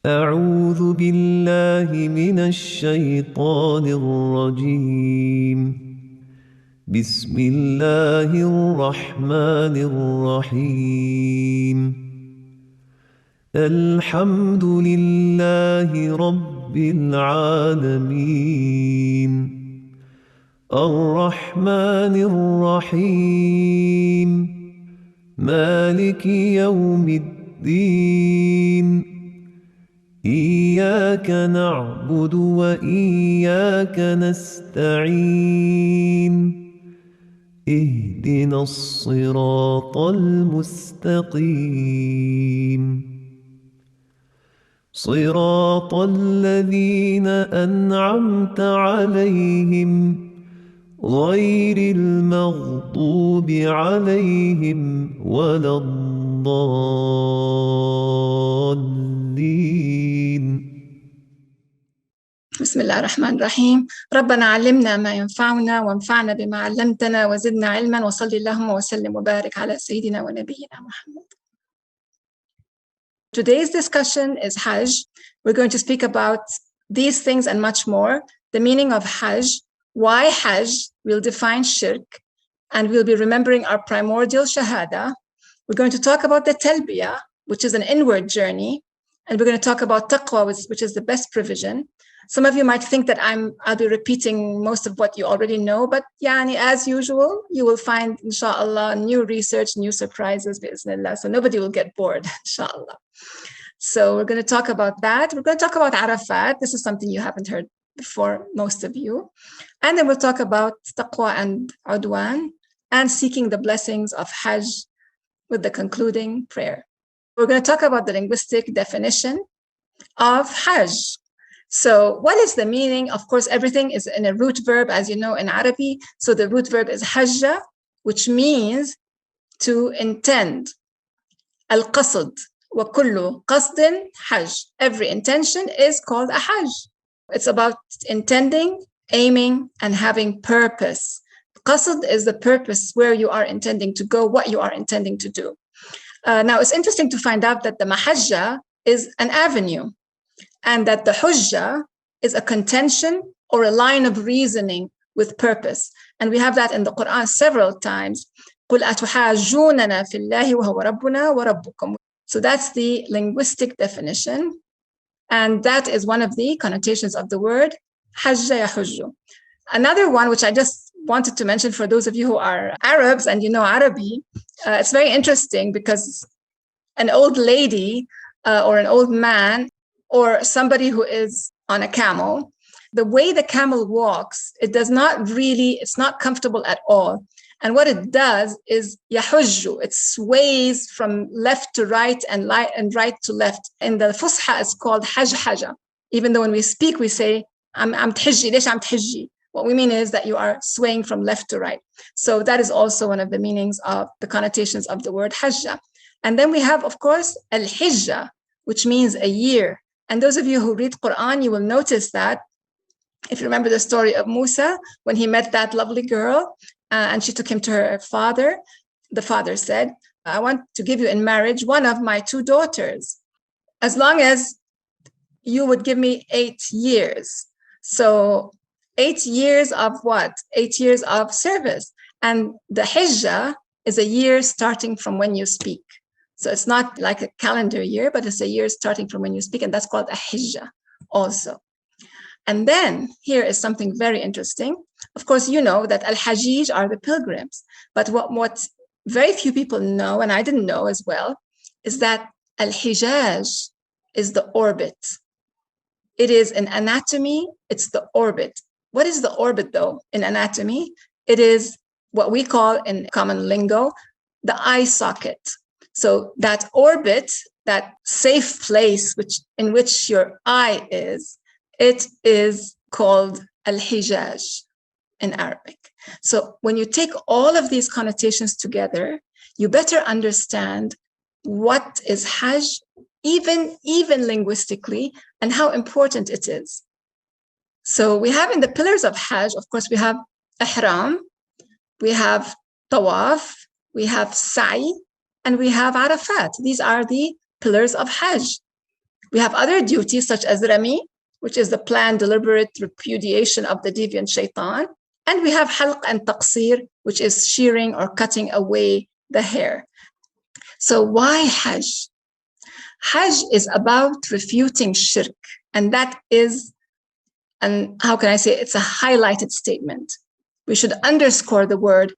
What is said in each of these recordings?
أعوذ بالله من الشيطان الرجيم. بسم الله الرحمن الرحيم. الحمد لله رب العالمين. الرحمن الرحيم. مالك يوم الدين. إياك نعبد وإياك نستعين. اهدنا الصراط المستقيم. صراط الذين أنعمت عليهم غير المغضوب عليهم ولا الضالين. بسم الله الرحمن الرحيم. ربنا علمنا ما ينفعنا وانفعنا بما علمتنا وزدنا علما وصلي اللهم وسلم وبارك على سيدنا ونبينا محمد. Today's discussion is Hajj. We're going to speak about these things and much more. The meaning of Hajj, why Hajj, we'll define Shirk, and we'll be remembering our primordial Shahaadah. We're going to talk about the Talbiyah, which is an inward journey, and we're going to talk about Taqwa, which is the best provision. Some of you might think that I'll be repeating most of what you already know, but as usual, you will find, inshallah, new research, new surprises, bi'iznillah. So nobody will get bored, inshallah. So we're going to talk about that. We're going to talk about Arafat. This is something you haven't heard before, most of you. And then we'll talk about Taqwa and Udwan and seeking the blessings of Hajj with the concluding prayer. We're going to talk about the linguistic definition of Hajj. So what is the meaning? Of course, everything is in a root verb, as you know, in Arabic. So the root verb is hajja, which means to intend. Al-qasd, wa kullu qasdin hajj. Every intention is called a hajj. It's about intending, aiming, and having purpose. Qasd is the purpose, where you are intending to go, what you are intending to do. Now, it's interesting to find out that the mahajja is an avenue, and that the hujjah is a contention or a line of reasoning with purpose. And we have that in the Quran several times. قُلْ أَتُحَاجُّونَنَا فِي اللَّهِ وَهُوَ رَبُّنَا وَرَبُّكُمْ. So that's the linguistic definition. And that is one of the connotations of the word hajja yahujju. Another one, which I just wanted to mention for those of you who are Arabs and you know Arabic, it's very interesting because an old lady or an old man or somebody who is on a camel, the way the camel walks, it's not comfortable at all. And what it does is yahujju, it sways from left to right and right to left. In the Fusha, it's called hajhaja. Even though when we speak, we say, I'm tihji, lesh am tihji. What we mean is that you are swaying from left to right. So that is also one of the meanings of the connotations of the word hajja. And then we have, of course, al-hijja, which means a year. And those of you who read Quran, you will notice that if you remember the story of Musa, when he met that lovely girl and she took him to her father, the father said, I want to give you in marriage one of my 2 daughters, as long as you would give me 8 years. So 8 years of what? 8 years of service. And the hijjah is a year starting from when you speak. So it's not like a calendar year, but it's a year starting from when you speak, and that's called a hijjah also. And then here is something very interesting. Of course, you know that al-hajij are the pilgrims, but what very few people know, and I didn't know as well, is that al-hijaj is the orbit. It is in anatomy, it's the orbit. What is the orbit though in anatomy? It is what we call in common lingo, the eye socket. So that orbit, that safe place in which your eye is, it is called al-hijaj in Arabic. So when you take all of these connotations together, you better understand what is Hajj, even linguistically, and how important it is. So we have in the pillars of Hajj, of course, we have Ihram, we have Tawaaf, we have Sa'i, and we have Arafat. These are the pillars of Hajj. We have other duties such as Rami, which is the planned, deliberate repudiation of the deviant shaitan. And we have halq and taqsir, which is shearing or cutting away the hair. So why Hajj? Hajj is about refuting shirk. And that is, and how can I say, it's a highlighted statement. We should underscore the word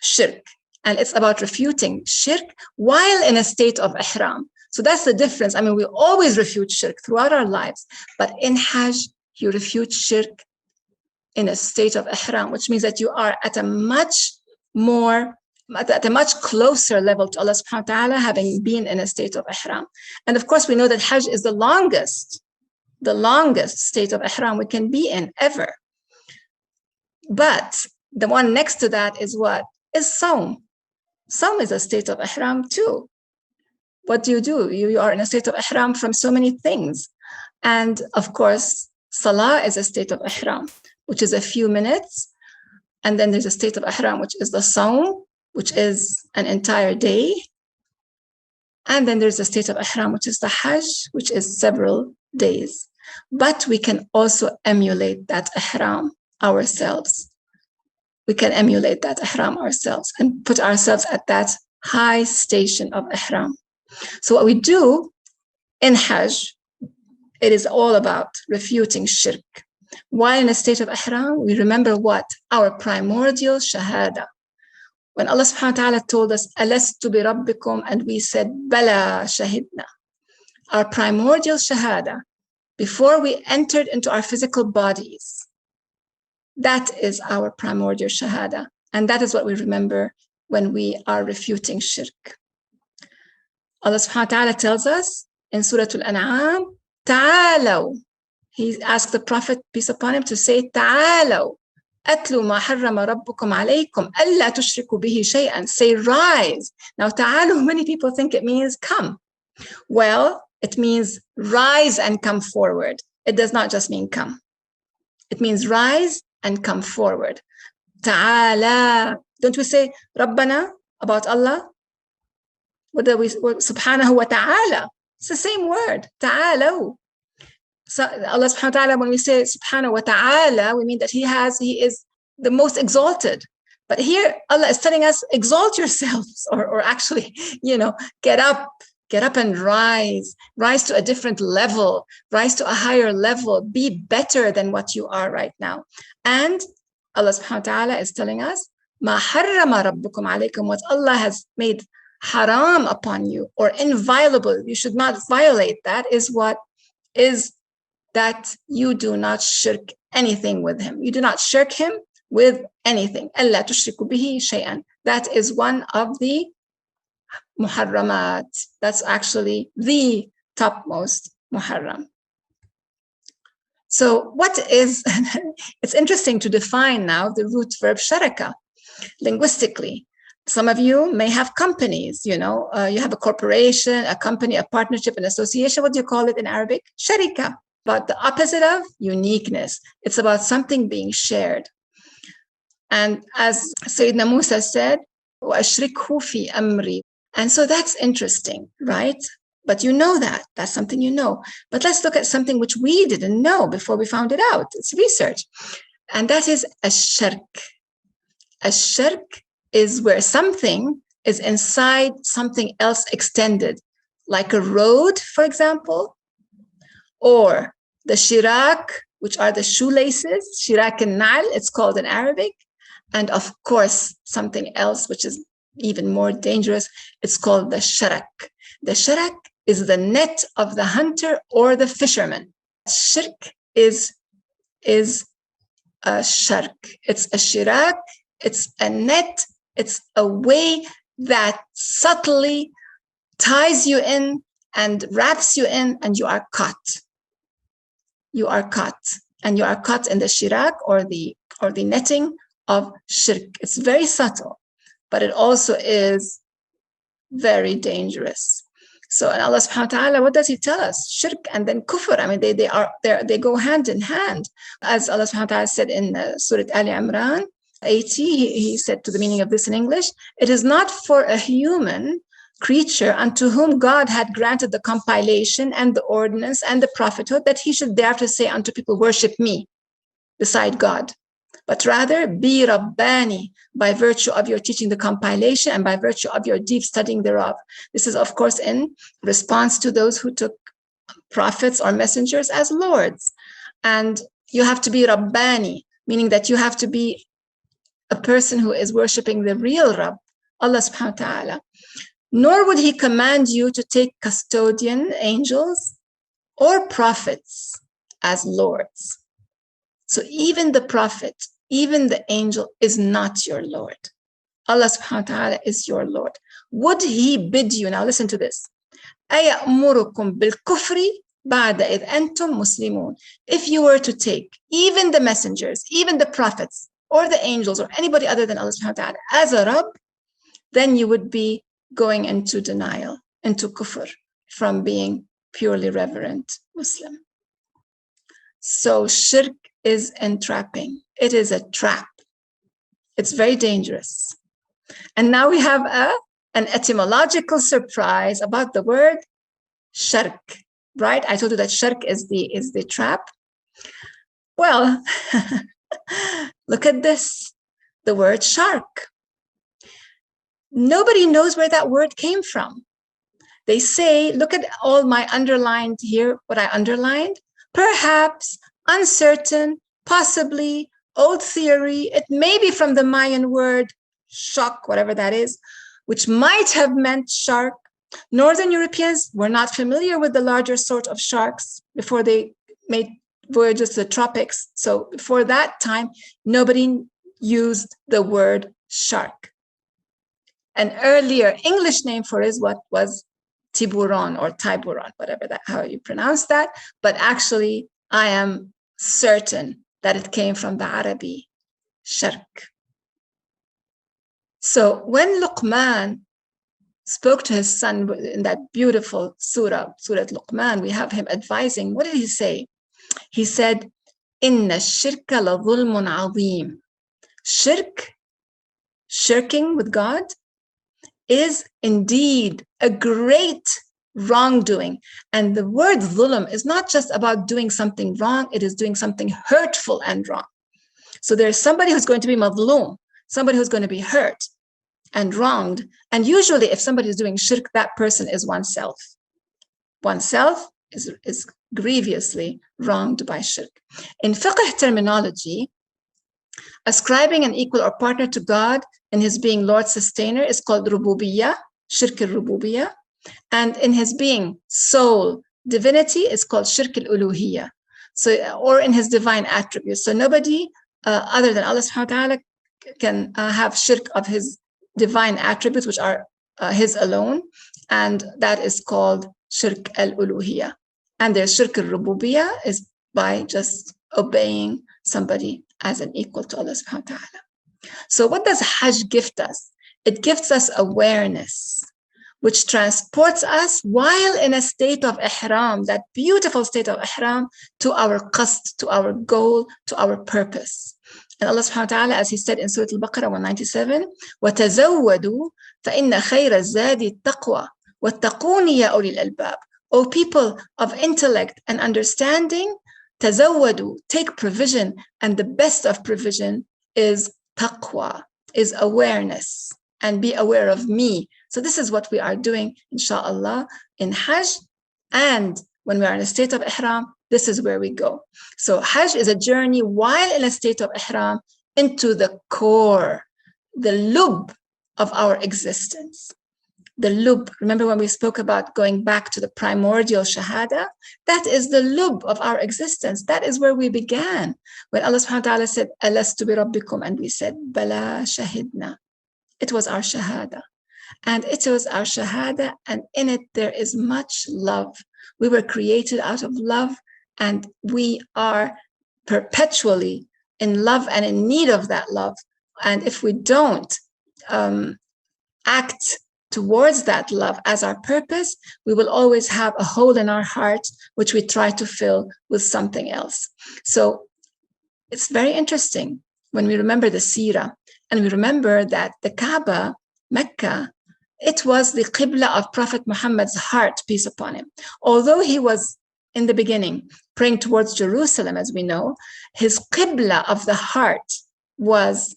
shirk. And it's about refuting shirk while in a state of ihram. So that's the difference. I mean, we always refute shirk throughout our lives, but in Hajj, you refute shirk in a state of ihram, which means that you are at a much closer level to Allah subhanahu wa ta'ala, having been in a state of ihram. And of course, we know that Hajj is the longest state of ihram we can be in ever. But the one next to that is what? Is Sawm. Sawm is a state of ihram too. What do? You are in a state of ihram from so many things. And of course, Salah is a state of ihram, which is a few minutes. And then there's a state of ihram, which is the Sawm, which is an entire day. And then there's a state of ihram, which is the Hajj, which is several days. But we can also emulate that ihram ourselves. We can emulate that ihram ourselves and put ourselves at that high station of ihram. So what we do in Hajj, it is all about refuting shirk. While in a state of ihram, we remember what? Our primordial Shahaadah. When Allah subhanahu wa ta'ala told us, Alastu bi rabbikum, and we said, Bala shahidna. Our primordial Shahaadah, before we entered into our physical bodies, that is our primordial Shahaadah. And that is what we remember when we are refuting shirk. Allah subhanahu wa ta'ala tells us in Surah Al-An'am, Ta'alaw. He asked the Prophet, peace upon him, to say, Ta'alaw. Atlu ma harrama rabbukum alaykum alla tushriku bihi shay'an. Say, rise. Now, ta'alu, many people think it means come. Well, it means rise and come forward. It does not just mean come. It means rise and come forward. Ta'ala. Don't we say Rabbana about Allah? What do we, subhanahu wa ta'ala? It's the same word, ta'ala. So Allah subhanahu wa ta'ala, when we say subhanahu wa ta'ala, we mean that He is the most exalted. But here Allah is telling us, exalt yourselves, or actually, get up and rise to a different level, rise to a higher level, be better than what you are right now. And Allah subhanahu wa ta'ala is telling us, ma harrama rabbukum alaykum, what Allah has made haram upon you, or inviolable, you should not violate, that is what is that you do not shirk anything with Him. You do not shirk Him with anything. أَلَّا تُشْرِكُ بِهِ شَيْئًا. That is one of the muharramat. That's actually the topmost muharram. So what is, it's interesting to define now the root verb sharaka linguistically. Some of you may have companies, you have a corporation, a company, a partnership, an association. What do you call it in Arabic? Sharika. But the opposite of uniqueness. It's about something being shared. And as Sayyidina Musa said, وَأَشْرِكْهُ فِي أَمْرِي. And so that's interesting, right? But you know that. That's something you know. But let's look at something which we didn't know before we found it out. It's research. And that is a shirk. A shirk is where something is inside something else extended, like a road, for example, or the shirak, which are the shoelaces, shirak al-na'al, it's called in Arabic. And of course, something else, which is even more dangerous, it's called the sharak. The sharak is the net of the hunter or the fisherman. Shirk is a shark. It's a shirak, it's a net, it's a way that subtly ties you in and wraps you in, and you are caught. You are caught, and you are caught in the shirak or the netting of shirk. It's very subtle, but it also is very dangerous. So, and Allah subhanahu wa ta'ala, what does He tell us? Shirk and then kufr. I mean, they go hand in hand. As Allah subhanahu wa ta'ala said in Surah Ali Imran 80, he said to the meaning of this in English, it is not for a human creature unto whom God had granted the compilation and the ordinance and the prophethood, that he should therefore say unto people, worship me beside God, but rather be Rabbani by virtue of your teaching the compilation and by virtue of your deep studying thereof. This is, of course, in response to those who took prophets or messengers as lords. And you have to be Rabbani, meaning that you have to be a person who is worshiping the real Rabb, Allah subhanahu wa ta'ala. Nor would he command you to take custodian angels or prophets as lords. So even the prophet, even the angel is not your Lord. Allah subhanahu wa ta'ala is your Lord. Would he bid you, now listen to this, أَيَأْمُرُكُمْ بِالْكُفْرِ بَعْدَ إِذْ أَنْتُمْ مُسْلِمُونَ. If you were to take even the messengers, even the prophets, or the angels, or anybody other than Allah subhanahu wa ta'ala as a Rabb, then you would be going into denial, into kufr, from being purely reverent Muslim. So shirk is entrapping. It is a trap. It's very dangerous. And now we have an etymological surprise about the word shirk, right? I told you that shirk is the trap. Well, look at this, the word shark. Nobody knows where that word came from. They say, look at all my underlined here, what I underlined. Perhaps, uncertain, possibly, old theory. It may be from the Mayan word shak, whatever that is, which might have meant shark. Northern Europeans were not familiar with the larger sort of sharks before they made voyages to the tropics. So before that time, nobody used the word shark. An earlier English name for it was tiburon or tiburon, whatever that, how you pronounce that. But actually, I am certain that it came from the Arabic shirk. So when Luqman spoke to his son in that beautiful surah Luqman, we have him advising. What did he say? He said, Inna shirka la dhulmun azim. Shirk, shirking with God, is indeed a great wrongdoing. And the word dhulm is not just about doing something wrong, it is doing something hurtful and wrong. So there's somebody who's going to be madloom, somebody who's going to be hurt and wronged. And usually if somebody is doing shirk, that person is oneself. Oneself is grievously wronged by shirk. In fiqh terminology, ascribing an equal or partner to God in his being Lord Sustainer is called rububiyyah, shirk al-rububiyyah. And in his being soul, divinity, is called shirk al-uluhiyyah. So, or in his divine attributes. So nobody other than Allah subhanahu wa ta'ala can have shirk of his divine attributes, which are his alone. And that is called shirk al-uluhiyyah. And there's shirk al-rububiyyah is by just obeying somebody as an equal to Allah subhanahu wa ta'ala. So what does Hajj gift us? It gives us awareness, which transports us while in a state of ihram, that beautiful state of ihram, to our qasd, to our goal, to our purpose. And Allah subhanahu wa ta'ala, as he said in Surah Al-Baqarah 197, وَتَزَوَّدُوا فَإِنَّ خَيْرَ الزَّادِ التَّقْوَى وَاتَّقُونِ يَا أُولِي الْأَلْبَابِ. O people of intellect and understanding, tazawwadu, take provision, and the best of provision is taqwa, is awareness, and be aware of me. So this is what we are doing, inshallah, in Hajj. And when we are in a state of ihram, this is where we go. So Hajj is a journey while in a state of ihram into the core, the lub of our existence. The lub, remember when we spoke about going back to the primordial Shahaadah? That is the lub of our existence. That is where we began. When Allah subhanahu wa ta'ala said, Alastu bi rabbikum, and we said, Bala shahidna. It was our Shahaadah. And it was our Shahaadah, and in it there is much love. We were created out of love, and we are perpetually in love and in need of that love. And if we don't act towards that love as our purpose, we will always have a hole in our heart, which we try to fill with something else. So it's very interesting when we remember the seerah, and we remember that the Kaaba, Mecca, it was the Qibla of Prophet Muhammad's heart, peace upon him. Although he was in the beginning praying towards Jerusalem, as we know, his Qibla of the heart was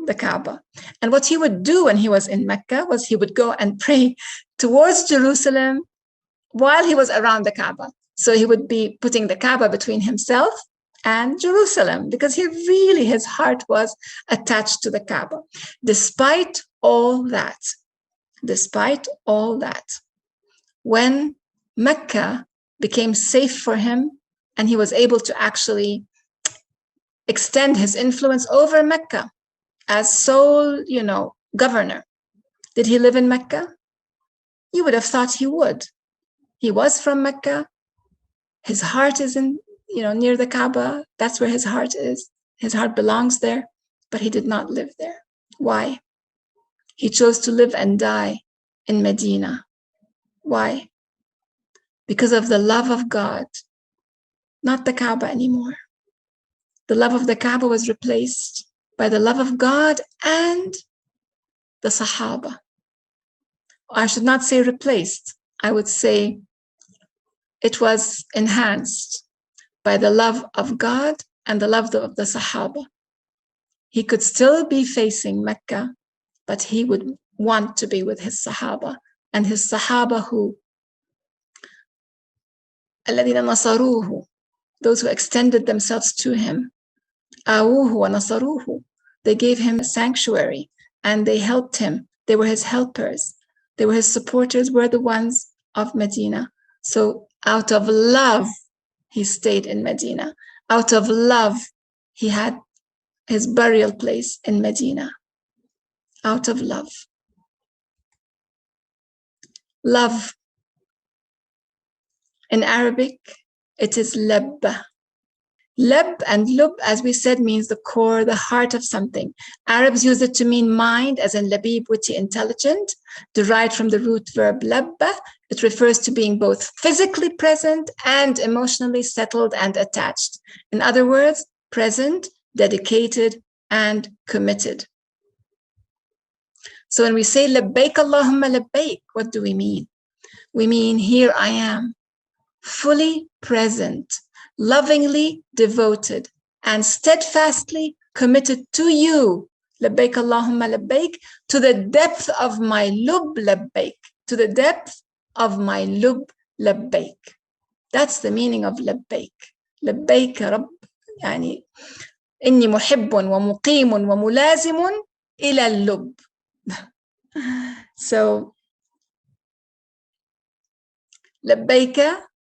the Kaaba. And what he would do when he was in Mecca was he would go and pray towards Jerusalem while he was around the Kaaba. So he would be putting the Kaaba between himself and Jerusalem, because his heart was attached to the Kaaba. Despite all that, when Mecca became safe for him and he was able to actually extend his influence over Mecca as sole, governor, did he live in Mecca? You would have thought he would. He was from Mecca. His heart is in, near the Kaaba. That's where his heart is. His heart belongs there, but he did not live there. Why? He chose to live and die in Medina. Why? Because of the love of God, not the Kaaba anymore. The love of the Kaaba was replaced by the love of God and the Sahaba. I should not say replaced. I would say it was enhanced by the love of God and the love of the Sahaba. He could still be facing Mecca, but he would want to be with his Sahaba, and his Sahaba who الَّذِينَ نَصَرُوهُ, those who extended themselves to him. آوُوهُ وَنَصَرُوهُ, they gave him a sanctuary and they helped him. They were his helpers. They were his supporters, were the ones of Medina. So out of love, he stayed in Medina. Out of love, he had his burial place in Medina. Out of love. Love. In Arabic, it is labba. Lab and lub, as we said, means the core, the heart of something. Arabs use it to mean mind, as in labib, witty, intelligent, derived from the root verb labba. It refers to being both physically present and emotionally settled and attached. In other words, present, dedicated, and committed. So when we say labbaik Allahumma labbaik, what do we mean? We mean, here I am, fully present, lovingly devoted, and steadfastly committed to you, labbaik Allahumma labbaik, to the depth of my lub labbaik, to the depth of my lub labbaik. That's the meaning of labbaik. Labbaik Rabb, يعني إني محب ومقيم وملازم إلى اللب. So, labbaik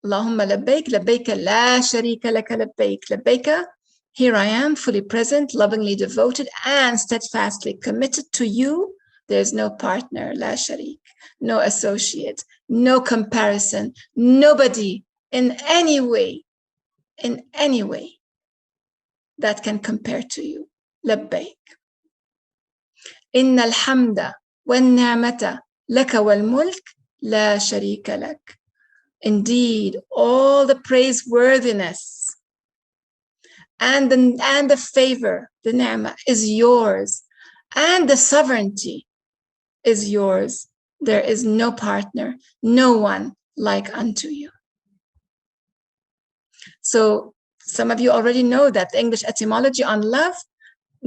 Allahumma labbaik, labbaik la sharika laka labbaik. Labbaik, here I am, fully present, lovingly devoted, and steadfastly committed to you. There's no partner, la sharik, no associate, no comparison, nobody in any way that can compare to you. Labbaik. Inna al-hamda wal-ni'mata laka wal-mulk la sharika lak. Indeed, all the praiseworthiness and the favor, the ni'mah, is yours, and the sovereignty is yours. There is no partner, no one like unto you. So some of you already know that the English etymology on love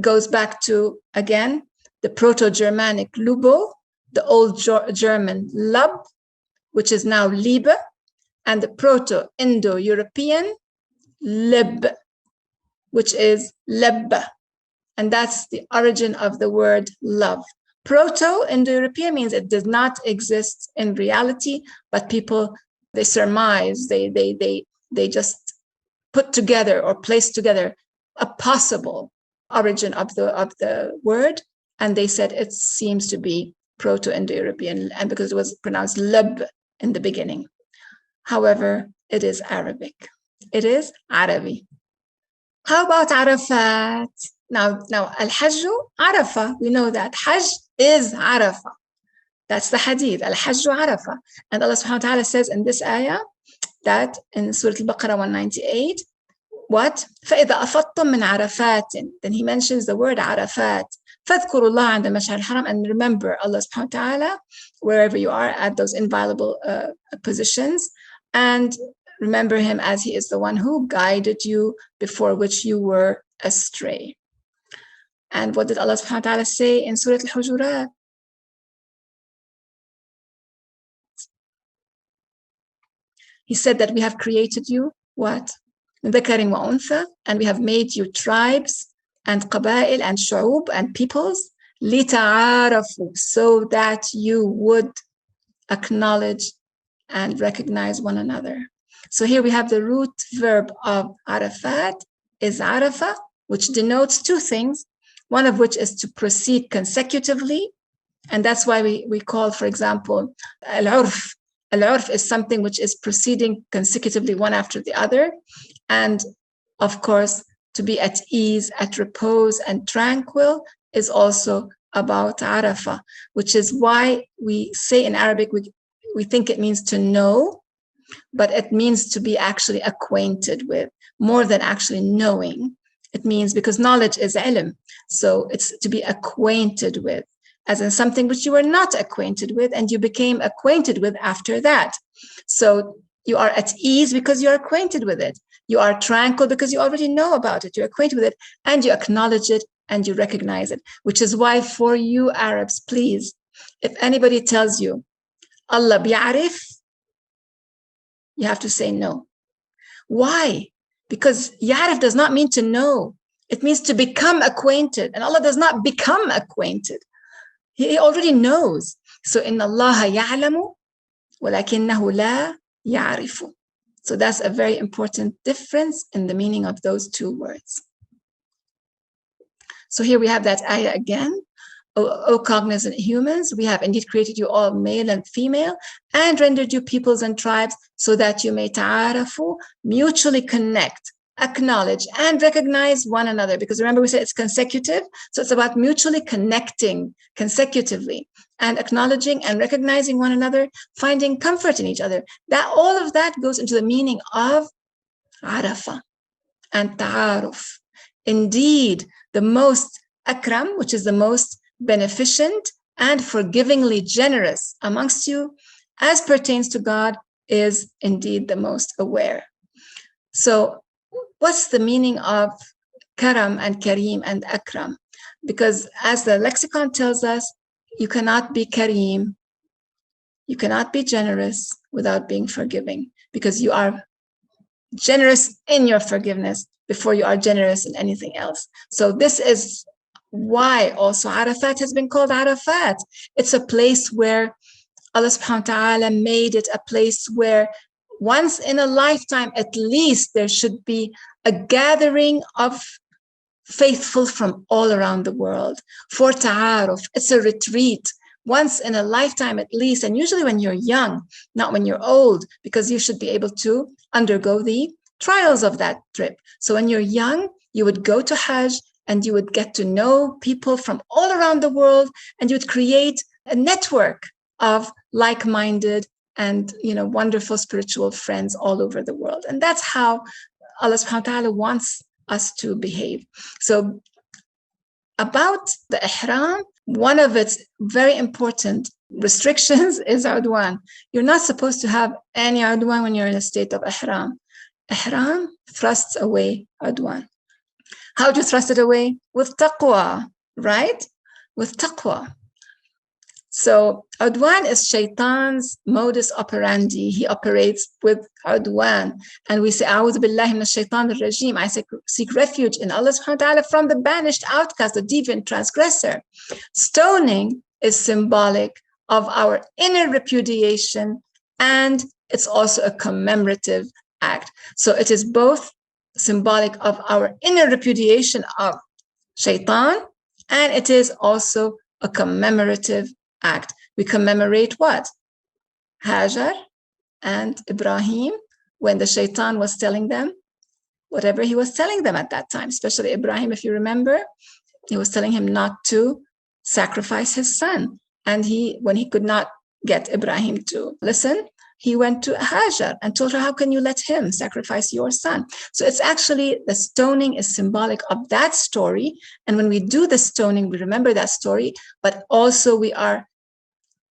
goes back to, again, the Proto-Germanic lubo, the Old German lub, which is now Liebe, and the Proto-Indo-European lib, which is lebba. And that's the origin of the word love. Proto-Indo-European means it does not exist in reality, but people, they surmise, they just put together or place together a possible origin of the word, and they said it seems to be Proto-Indo-European, and because it was pronounced lab in the beginning. However, it is Arabic. It is Arabi. How about Arafat? Now Al-Hajj, Arafah, we know that. Hajj is Arafah. That's the hadith, Al-Hajj Arafah. And Allah subhanahu wa ta'ala says in this ayah, that in Surah Al-Baqarah 198, what? فَإِذَا أَفَضْتُم مِّنْ عَرَفَاتٍ. Then he mentions the word Arafat. فاذكروا الله عند المشعر الحرام, and remember Allah subhanahu wa ta'ala wherever you are at those inviolable positions, and remember him as he is the one who guided you before which you were astray. And what did Allah subhanahu wa ta'ala say in Surah Al-Hujurat? He said that we have created you, what? ذَكَرٍ وَأُنثَى, and we have made you tribes and قبائل and شعوب and peoples, لِتَعَارَفُوا, so that you would acknowledge and recognize one another. So here we have the root verb of Arafat is Arafa, which denotes two things, one of which is to proceed consecutively. And that's why we call, for example, Al-Urf. Al-Urf is something which is proceeding consecutively one after the other. And of course, to be at ease, at repose, and tranquil is also about Arafah, which is why we say in Arabic, we think it means to know, but it means to be actually acquainted with, more than actually knowing. It means, because knowledge is ilm, so it's to be acquainted with, as in something which you were not acquainted with and you became acquainted with after that. So you are at ease because you're acquainted with it. You are tranquil because you already know about it. You're acquainted with it and you acknowledge it and you recognize it, which is why for you Arabs, please, if anybody tells you, Allah bi'arif, you have to say no. Why? Because ya'rif does not mean to know. It means to become acquainted. And Allah does not become acquainted. He already knows. So inna Allah ya'lamu walakinnahu la ya'rifu. So that's a very important difference in the meaning of those two words. So here we have that ayah again. O cognizant humans, we have indeed created you all male and female and rendered you peoples and tribes so that you may ta'arafu, mutually connect, acknowledge and recognize one another. Because remember we said it's consecutive. So it's about mutually connecting consecutively and acknowledging and recognizing one another, finding comfort in each other. That all of that goes into the meaning of Arafah and Ta'aruf. Indeed, the most akram, which is the most beneficent and forgivingly generous amongst you, as pertains to God, is indeed the most aware. So what's the meaning of karam and kareem and akram? Because as the lexicon tells us, you cannot be kareem, you cannot be generous without being forgiving, because you are generous in your forgiveness before you are generous in anything else. So this is why also Arafat has been called Arafat. It's a place where Allah subhanahu wa ta'ala made it a place where once in a lifetime, at least, there should be a gathering of faithful from all around the world for ta'aruf. It's a retreat once in a lifetime at least, and usually when you're young, not when you're old, because you should be able to undergo the trials of that trip. So when you're young, you would go to Hajj and you would get to know people from all around the world, and you would create a network of like-minded and wonderful spiritual friends all over the world. And that's how Allah subhanahu wa ta'ala wants us to behave. So about the ihram, one of its very important restrictions is udwan. You're not supposed to have any udwan when you're in a state of ihram. Ihram thrusts away udwan. How do you thrust it away? With taqwa, right? With taqwa. So udwan is shaitan's modus operandi. He operates with udwan. And we say, A'udhu billahi minash shaitanir rajim. I seek refuge in Allah subhanahu wa ta'ala from the banished outcast, the deviant transgressor. Stoning is symbolic of our inner repudiation, and it's also a commemorative act. So it is both symbolic of our inner repudiation of shaitan, and it is also a commemorative act. We commemorate what? Hajar and Ibrahim, when the shaitan was telling them whatever he was telling them at that time, especially Ibrahim, if you remember, he was telling him not to sacrifice his son. And when he could not get Ibrahim to listen, he went to Hajar and told her, how can you let him sacrifice your son? So it's actually, the stoning is symbolic of that story. And when we do the stoning, we remember that story, but also we are,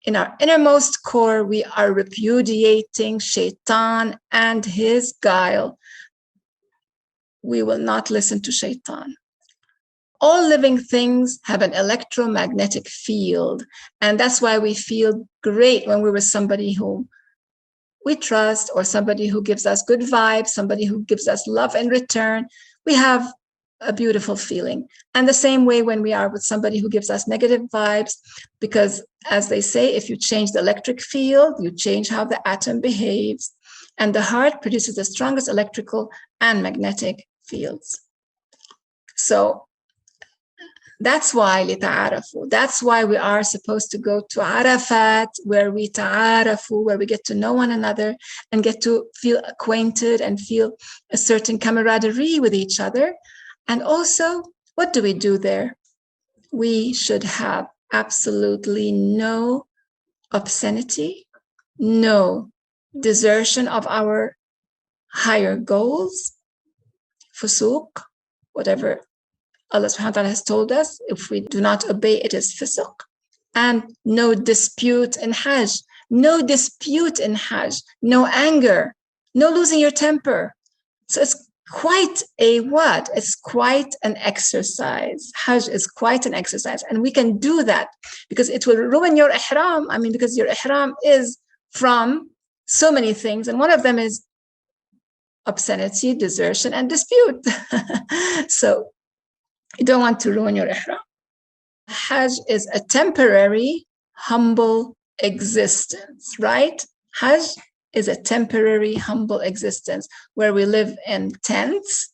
in our innermost core, we are repudiating Shaitan and his guile. We will not listen to Shaitan. All living things have an electromagnetic field. And that's why we feel great when we're with somebody who we trust, or somebody who gives us good vibes, somebody who gives us love in return. We have a beautiful feeling. And the same way when we are with somebody who gives us negative vibes, because as they say, if you change the electric field, you change how the atom behaves. And the heart produces the strongest electrical and magnetic fields. So that's why لِتَعَارَفُوا. That's why we are supposed to go to Arafat, where we ta'arafu, where we get to know one another and get to feel acquainted and feel a certain camaraderie with each other. And also, what do we do there? We should have absolutely no obscenity, no desertion of our higher goals, fusuq, whatever Allah subhanahu wa ta'ala has told us. If we do not obey, it is fisq. And no dispute in Hajj, no dispute in Hajj, no anger, no losing your temper. So it's quite a what? It's quite an exercise. Hajj is quite an exercise. And we can do that because it will ruin your ihram. I mean, because your ihram is from so many things. And one of them is obscenity, desertion, and dispute. So you don't want to ruin your ihram. Hajj is a temporary, humble existence, right? Hajj is a temporary, humble existence where we live in tents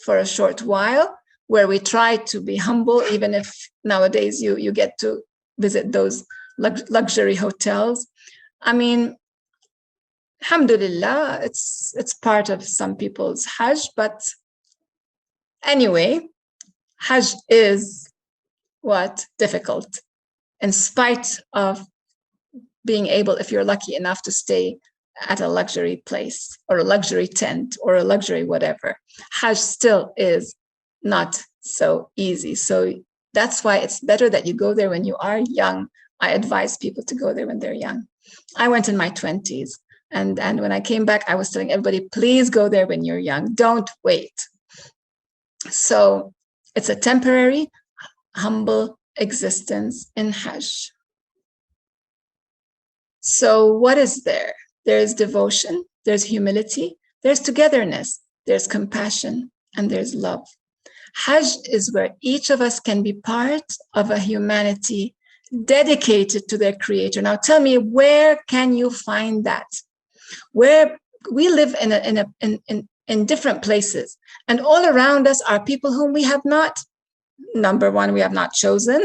for a short while, where we try to be humble, even if nowadays you get to visit those luxury hotels. I mean, alhamdulillah, it's part of some people's Hajj, but anyway, Hajj is what? Difficult, in spite of being able, if you're lucky enough to stay at a luxury place or a luxury tent or a luxury whatever. Hajj still is not so easy. So that's why it's better that you go there when you are young. I advise people to go there when they're young. I went in my 20s. And when I came back, I was telling everybody, please go there when you're young. Don't wait. So it's a temporary, humble existence in Hajj. So what is there? There's devotion, there's humility, there's togetherness, there's compassion, and there's love. Hajj is where each of us can be part of a humanity dedicated to their creator. Now tell me, where can you find that? Where we live in different places, and all around us are people whom we have not, number one, we have not chosen.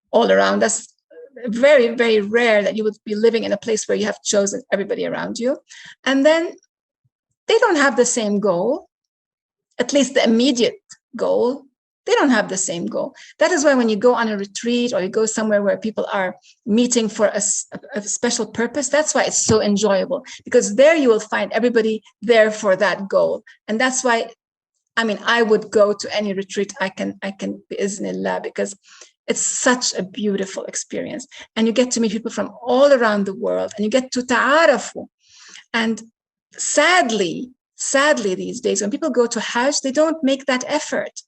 All around us, very, very rare that you would be living in a place where you have chosen everybody around you. And then they don't have the same goal, at least the immediate goal. They don't have the same goal. That is why when you go on a retreat or you go somewhere where people are meeting for a special purpose, that's why it's so enjoyable, because there you will find everybody there for that goal. And that's why, I mean, I would go to any retreat I can bi'iznillah, because it's such a beautiful experience. And you get to meet people from all around the world, and you get to ta'arafu. And sadly, these days, when people go to Hajj, they don't make that effort.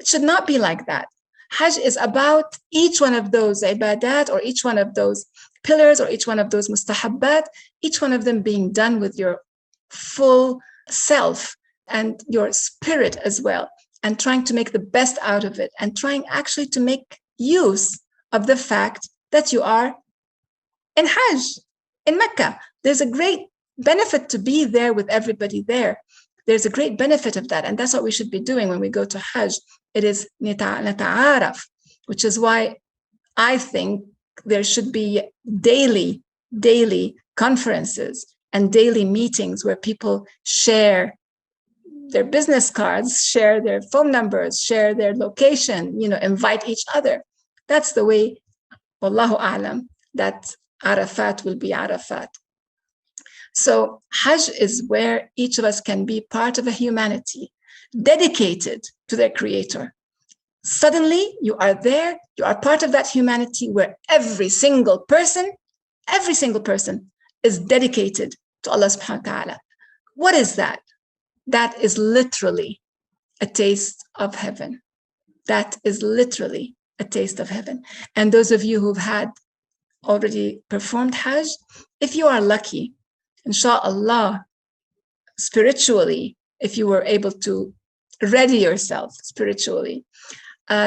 It should not be like that. Hajj is about each one of those ibadat, or each one of those pillars, or each one of those mustahabbat, each one of them being done with your full self and your spirit as well, and trying to make the best out of it, and trying actually to make use of the fact that you are in Hajj, in Mecca. There's a great benefit to be there with everybody there. There's a great benefit of that. And that's what we should be doing when we go to Hajj. It is nata'araf, which is why I think there should be daily conferences and daily meetings where people share their business cards, share their phone numbers, share their location, invite each other. That's the way, wallahu a'lam, that Arafat will be Arafat. So Hajj is where each of us can be part of a humanity dedicated to their creator. Suddenly you are there, you are part of that humanity where every single person is dedicated to Allah subhanahu wa ta'ala. What is that? That is literally a taste of heaven. That is literally a taste of heaven. And those of you who've had already performed Hajj, if you are lucky, inshallah, spiritually, if you were able to ready yourself spiritually,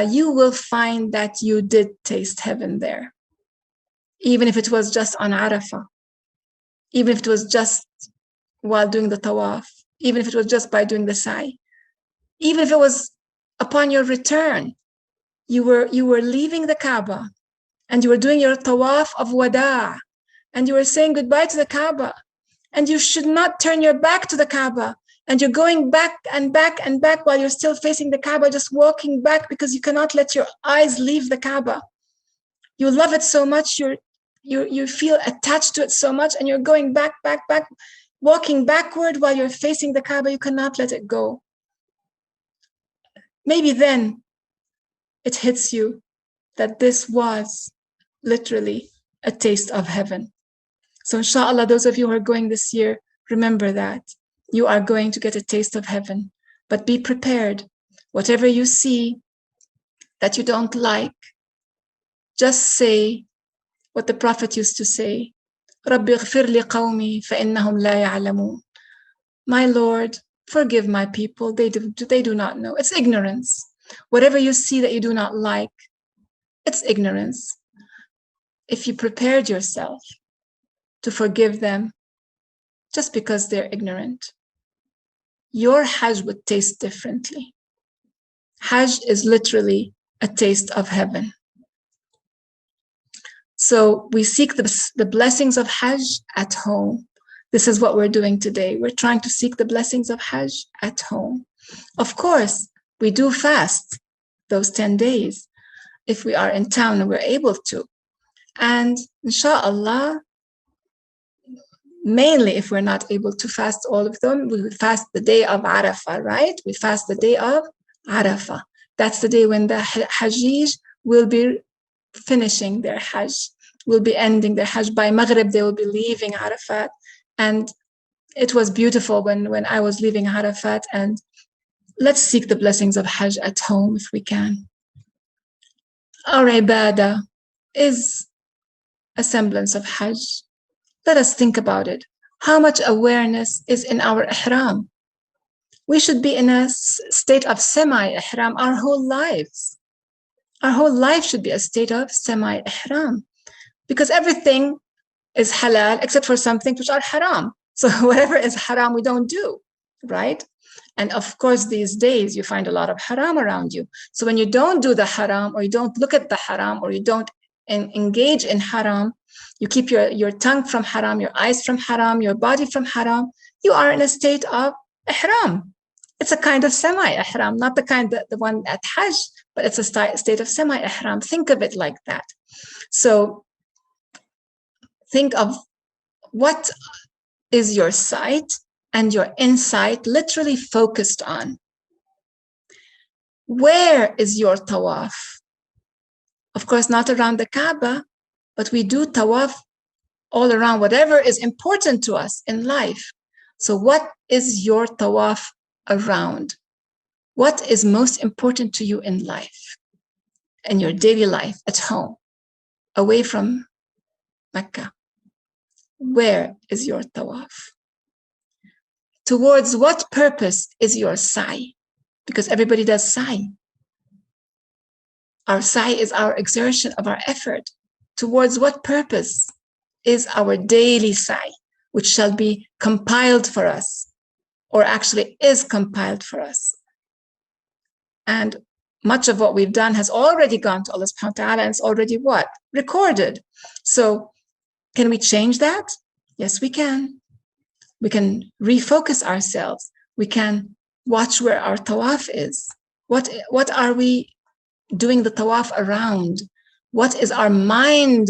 you will find that you did taste heaven there. Even if it was just on Arafah, even if it was just while doing the Tawaaf, even if it was just by doing the Sa'i, even if it was upon your return, you were leaving the Kaaba and you were doing your Tawaaf of Wada' and you were saying goodbye to the Kaaba, and you should not turn your back to the Kaaba, and you're going back and back and back while you're still facing the Kaaba, just walking back because you cannot let your eyes leave the Kaaba. You love it so much, you feel attached to it so much, and you're going back, walking backward while you're facing the Kaaba. You cannot let it go. Maybe then it hits you that this was literally a taste of heaven. So inshallah, those of you who are going this year, remember that you are going to get a taste of heaven, but be prepared. Whatever you see that you don't like, just say what the Prophet used to say, رَبِّ اغْفِرْ لِقَوْمِي فَإِنَّهُمْ لَا يَعْلَمُونَ. My Lord, forgive my people, they do not know. It's ignorance. Whatever you see that you do not like, it's ignorance. If you prepared yourself to forgive them just because they're ignorant, your Hajj would taste differently. Hajj is literally a taste of heaven. So we seek the blessings of Hajj at home. This is what we're doing today. We're trying to seek the blessings of Hajj at home. Of course, we do fast those 10 days if we are in town and we're able to. And inshallah, mainly if we're not able to fast all of them, we would fast the day of Arafah, right? We fast the day of Arafah. That's the day when the Hajj will be finishing their Hajj, will be ending their Hajj. By Maghrib, they will be leaving Arafat. And it was beautiful when I was leaving Arafat. And let's seek the blessings of Hajj at home if we can. Our ibadah is a semblance of Hajj. Let us think about it. How much awareness is in our ihram? We should be in a state of semi-ihram our whole lives. Our whole life should be a state of semi-ihram, because everything is halal except for some things which are haram. So whatever is haram, we don't do, right? And of course, these days, you find a lot of haram around you. So when you don't do the haram, or you don't look at the haram, or you don't engage in haram, you keep your tongue from haram, your eyes from haram, your body from haram, you are in a state of ihram. It's a kind of semi-ihram, not the one at Hajj, but it's a state of semi-ihram. Think of it like that. So think of what is your sight and your insight literally focused on. Where is your tawaf? Of course, not around the Kaaba, but we do tawaf all around whatever is important to us in life. So what is your tawaf around? What is most important to you in life, in your daily life, at home, away from Mecca? Where is your tawaf? Towards what purpose is your sa'i? Because everybody does sa'i. Our sa'i is our exertion of our effort. Towards what purpose is our daily sa'i, which shall be compiled for us, or actually is compiled for us? And much of what we've done has already gone to Allah subhanahu wa ta'ala, and it's already what? Recorded. So can we change that? Yes, we can. We can refocus ourselves. We can watch where our tawaf is. What are we doing the tawaf around? What is our mind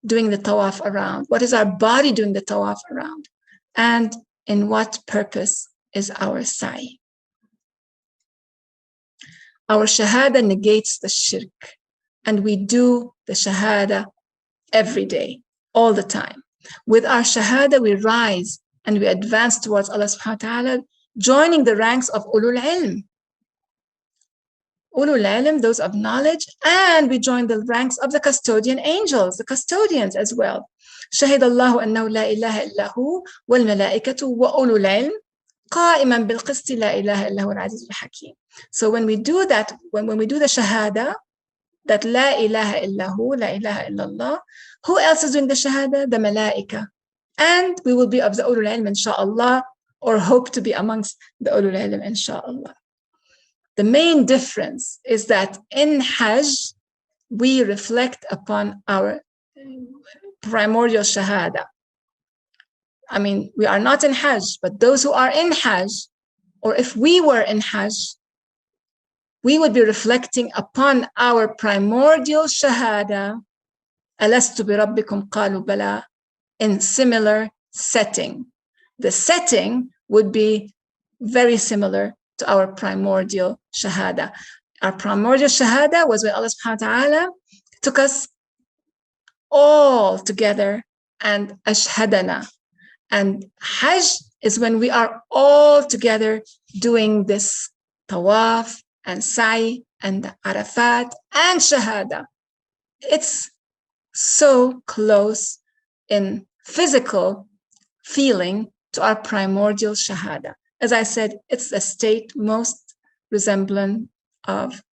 doing the tawaf around? What is our body doing the tawaf around? and in what purpose is our sa'i. Our shahada negates the shirk, and we do the shahada every day, all the time. With our shahada, we rise and we advance towards Allah subhanahu wa ta'ala, joining the ranks of ulul ilm. Ulul ilm, those of knowledge, and we join the ranks of the custodian angels, the custodians as well. شهد الله أنه لا إله إلا هو والملائكة وأولو العلم قائما بالقسط لا إله إلا هو العزيز الحكيم. So when we do that, when we do the shahada, that la ilaha illahu, la ilaha illallah, who else is doing the shahada? The malaika. And we will be of the ulul ilm, inshallah, or hope to be amongst the ulul ilm, inshallah. The main difference is that in Hajj, we reflect upon our primordial shahada. I mean, we are not in Hajj, but those who are in Hajj, or if we were in Hajj, we would be reflecting upon our primordial shahada, alastu bi rabbikum qalu bala, in similar setting. The setting would be very similar to our primordial shahada. Our primordial shahada was when Allah subhanahu wa ta'ala took us all together and ashhadana. And Hajj is when we are all together doing this Tawaaf and sa'i and Arafat and shahada. It's so close in physical feeling to our primordial shahada. As I said, it's the state most resemblant of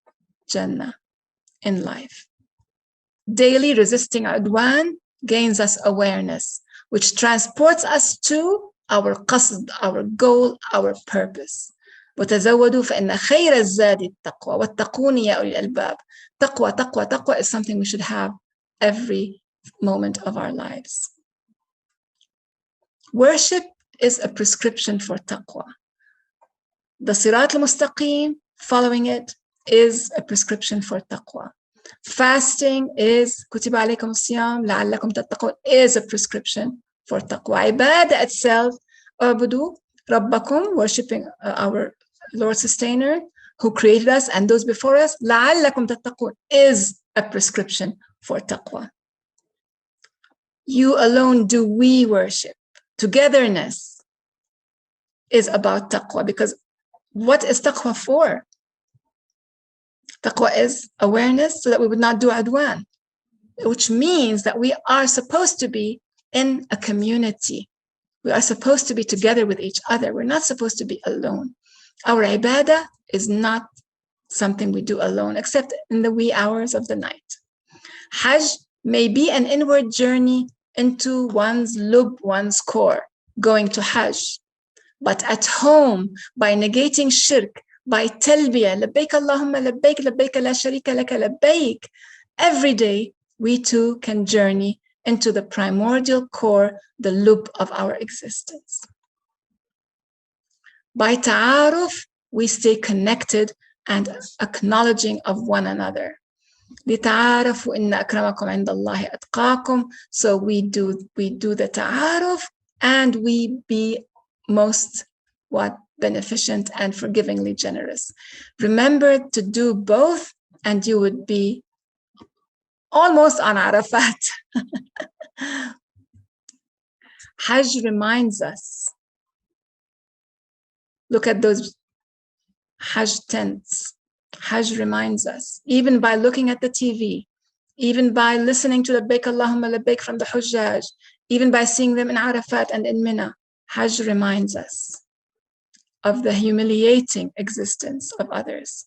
Jannah in life. Daily resisting udwan gains us awareness, which transports us to our qasd, our goal, our purpose. وتزودوا فإن خير الزاد التقوى واتقون يا أولي الألباب. Taqwa is something we should have every moment of our lives. Worship is a prescription for taqwa. The Sirat al-Mustaqim, following it, is a prescription for taqwa. Fasting is كتب عليكم الصيام لعلكم تتقون, is a prescription for taqwa. Ibadah itself, أعبدوا ربكم, worshipping our Lord Sustainer who created us and those before us, لعلكم تتقون, is a prescription for taqwa. You alone do we worship. Togetherness is about taqwa, because what is taqwa for? Taqwa is awareness so that we would not do adwan, which means that we are supposed to be in a community. We are supposed to be together with each other. We're not supposed to be alone. Our ibadah is not something we do alone, except in the wee hours of the night. Hajj may be an inward journey into one's lub, one's core, going to Hajj. But at home, by negating shirk, by talbiyah, labbaik Allahumma labbaik, labbaik la sharika laka labbaik, every day we too can journey into the primordial core, the lub of our existence. By ta'aruf, we stay connected and acknowledging of one another. لِتَعَارَفُوا إِنَّ أَكْرَمَكُمْ عِنْدَ اللَّهِ أَتْقَاكُمْ. So we do the ta'aruf, and we be most beneficent and forgivingly generous. Remember to do both, and you would be almost on Arafat. Hajj reminds us. Look at those Hajj tents. Hajj reminds us, even by looking at the TV, even by listening to labbaik Allahumma labbaik from the Hujjaj, even by seeing them in Arafat and in Mina, Hajj reminds us of the humiliating existence of others.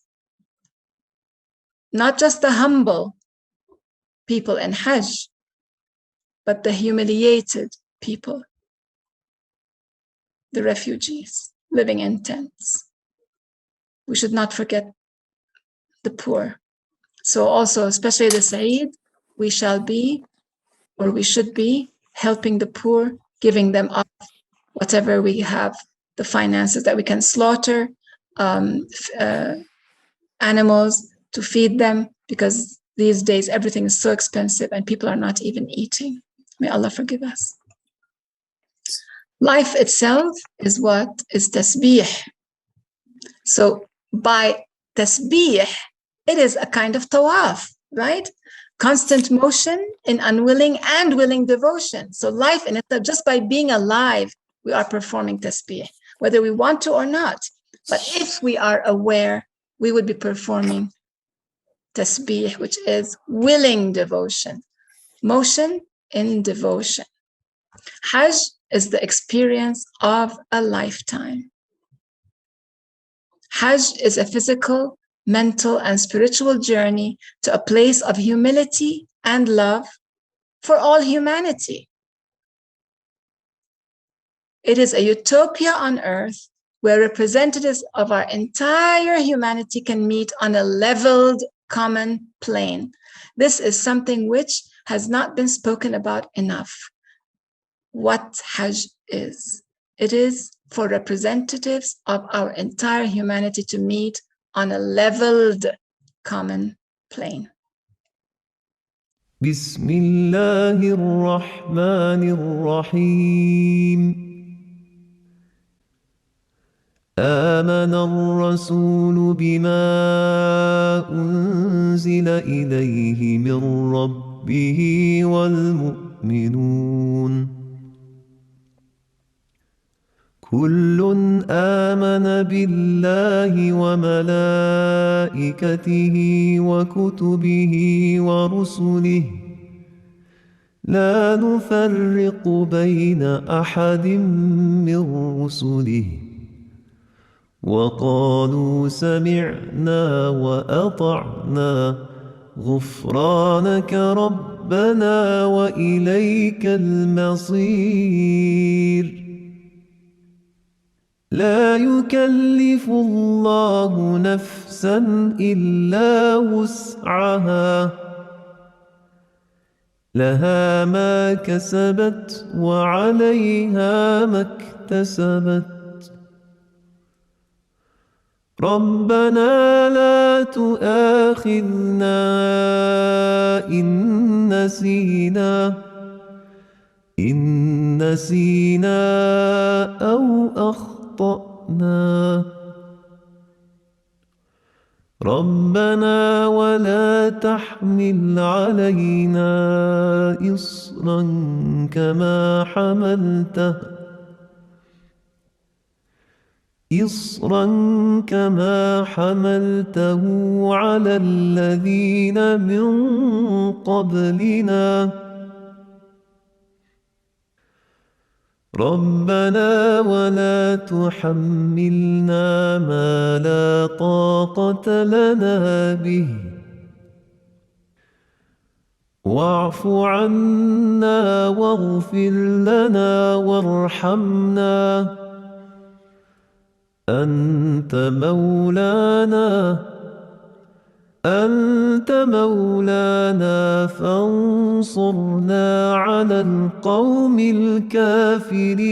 Not just the humble people in Hajj, but the humiliated people, the refugees living in tents. We should not forget the poor. So also, especially the Saeed, we shall be, or we should be, helping the poor, giving them up whatever we have, the finances that we can slaughter, animals to feed them, because these days everything is so expensive and people are not even eating. May Allah forgive us. Life itself is what? Is tasbih. So by tasbih, it is a kind of tawaf, right? Constant motion in unwilling and willing devotion. So life in itself, just by being alive, we are performing tasbih, whether we want to or not. But if we are aware, we would be performing tasbih, which is willing devotion, motion in devotion. Hajj is the experience of a lifetime. Hajj is a physical, mental, and spiritual journey to a place of humility and love for all humanity. It is a utopia on earth where representatives of our entire humanity can meet on a leveled common plane. This is something which has not been spoken about enough. What Hajj is. It is for representatives of our entire humanity to meet on a leveled common plane. بسم الله الرحمن الرحيم آمن الرسول بما أنزل إليه من ربه والمؤمنون كل آمن بالله وملائكته وكتبه ورسله لا نفرق بين أحد من رسله وقالوا سمعنا وأطعنا غفرانك ربنا وإليك المصير لا يكلف الله نفسا إلا وسعها لها ما كسبت وعليها ما اكتسبت ربنا لا تؤاخذنا إن نسينا أو أخطأنا ربنا ولا تحمل علينا إصرا كما حملته على الذين من قبلنا ربنا ولا تحملنا ما لا طاقة لنا به واعف عنا واغفر لنا وارحمنا أنت مولانا فانصرنا على القوم الكافرين